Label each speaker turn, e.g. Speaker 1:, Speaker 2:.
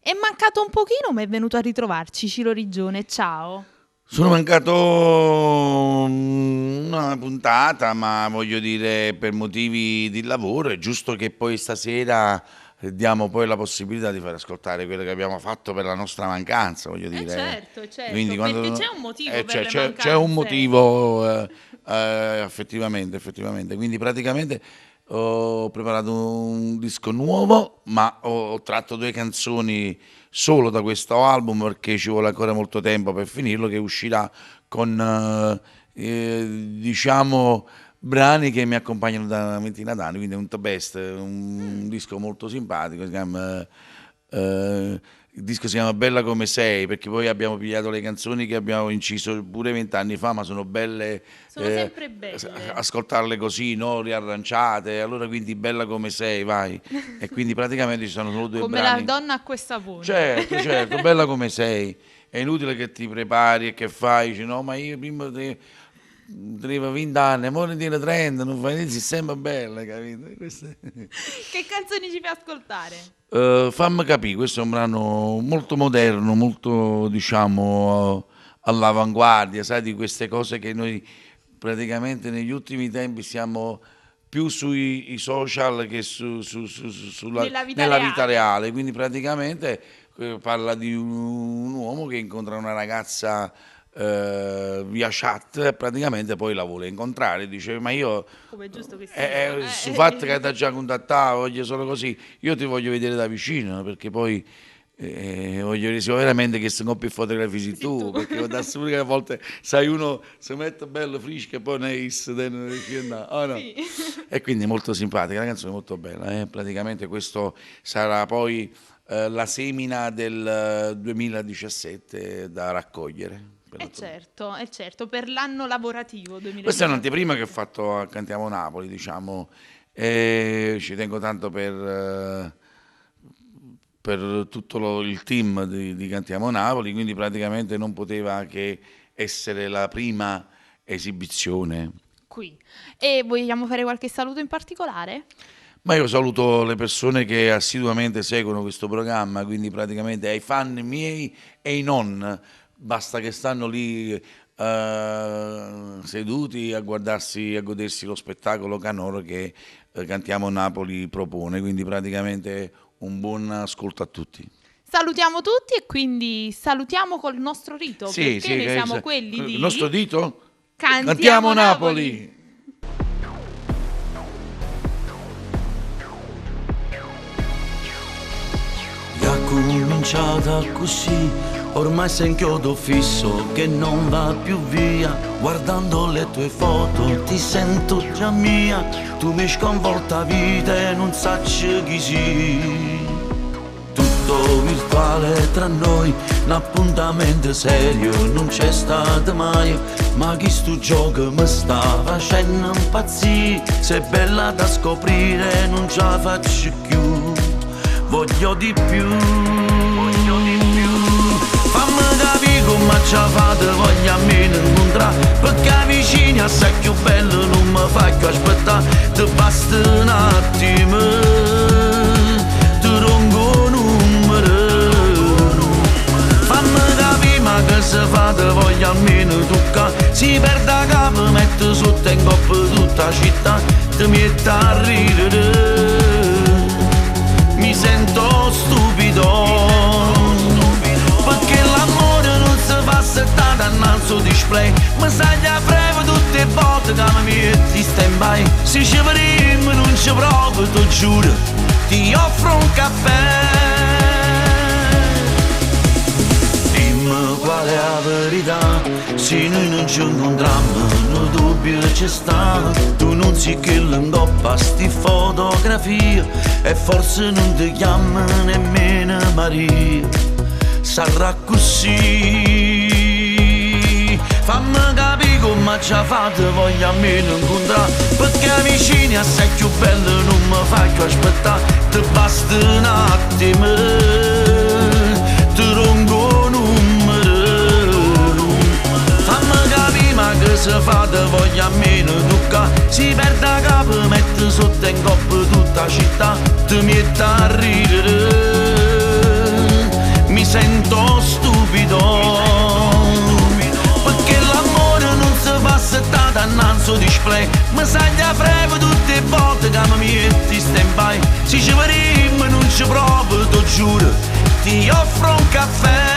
Speaker 1: È mancato un pochino, ma è venuto a ritrovarci. Ciro Rigione, ciao.
Speaker 2: Sono mancato una puntata, ma voglio dire per motivi di lavoro. È giusto che poi stasera diamo poi la possibilità di far ascoltare quello che abbiamo fatto per la nostra mancanza, voglio dire.
Speaker 1: Certo,
Speaker 2: Quindi
Speaker 1: perché c'è un motivo per le
Speaker 2: c'è
Speaker 1: mancanze.
Speaker 2: un motivo, effettivamente. Quindi praticamente ho preparato un disco nuovo, ma ho tratto 2 canzoni solo da questo album perché ci vuole ancora molto tempo per finirlo, che uscirà con diciamo brani che mi accompagnano da una ventina d'anni, quindi è un The Best, un disco molto simpatico, il disco si chiama Bella come sei, perché poi abbiamo pigliato le canzoni che abbiamo inciso pure 20 anni fa, ma sono belle,
Speaker 1: Sono sempre belle.
Speaker 2: ascoltarle così, no? Riarrangiate, allora quindi Bella come sei, vai. E quindi praticamente ci sono solo 2
Speaker 1: Come
Speaker 2: brani.
Speaker 1: la donna a questa voce.
Speaker 2: Certo, bella come sei. È inutile che ti prepari e che fai, dici no, ma io prima tenevo 20 anni, ora ne tiene 30, non fai niente, sei sempre bella, capito?
Speaker 1: Che canzoni ci fai ascoltare?
Speaker 2: Fammi capire, questo è un brano molto moderno, molto diciamo all'avanguardia, sai, di queste cose che noi praticamente negli ultimi tempi siamo più sui social che nella vita reale. Quindi praticamente parla di un uomo che incontra una ragazza via chat e praticamente poi la vuole incontrare, dice ma io
Speaker 1: come è giusto che sia,
Speaker 2: sul fatto che ti già contattato, voglio solo così, io ti voglio vedere da vicino perché poi voglio dire veramente che se non più fotografi tu, perché da sicuro che a volte sai uno si mette bello frisco e poi ne riesce no. Sì. E quindi è molto simpatica, la canzone è molto bella, praticamente questo sarà poi la semina del 2017 da raccogliere.
Speaker 1: Certo, per l'anno lavorativo 2017.
Speaker 2: Questa è un'anteprima che ho fatto a Cantiamo Napoli, diciamo, e ci tengo tanto per tutto il team di Cantiamo Napoli, quindi praticamente non poteva che essere la prima esibizione.
Speaker 1: Qui. E vogliamo fare qualche saluto in particolare?
Speaker 2: Ma io saluto le persone che assiduamente seguono questo programma, quindi praticamente ai fan miei e ai non. Basta che stanno lì seduti a guardarsi, a godersi lo spettacolo canoro che Cantiamo Napoli propone, quindi praticamente un buon ascolto a tutti.
Speaker 1: Salutiamo tutti e quindi salutiamo col nostro rito, perché noi siamo quelli di...
Speaker 2: Il nostro dito?
Speaker 1: Cantiamo Napoli!
Speaker 3: Cominciata così, ormai sei un chiodo fisso che non va più via. Guardando le tue foto ti sento già mia. Tu mi sconvolta vita e non sacci chi sei. Tutto virtuale tra noi, un appuntamento serio non c'è stato mai. Ma chi sto gioco mi sta facendo impazzire. Sei bella da scoprire, non ce la faccio più. Voglio di più, fammi capire come ci fate, voglio a me incontrare. Perché vicini assai più bello non mi fai più aspettare. Ti basta un attimo, ti ronco un numero. Fammi capire ma che se fate, voglio almeno toccare. Si perde capo, metto sotto in coppa tutta la città. Ti metto a ridere, mi sento stupido, perché l'amore non si fa settare annanzo display. Ma sai a breve tutte le volte che mi metti stand by. Se ci vedremo non ci provo, ti giuro, ti offro un caffè. Dimmi qual è la verità, se noi non ci incontriamo, non dubbio c'è sta. Tu non sei che l'ingoppa sti fotografie e forse non ti chiama nemmeno Maria. Sarà così, fammi capire come ci fate, voglio almeno incontrare. Perché vicini assai più bello non mi fai più aspettare. Ti basta un attimo, ti ronco un numero. Fammi capire ma che se fate, voglio almeno toccare. Si perde a capo, mette sotto in coppa tutta la città. Ti metto a ridere, sto display. Ma sai da frevo tutte le volte che mi metti stand by. Se ci vedremo non ci provo, ti giuro. Ti offro un caffè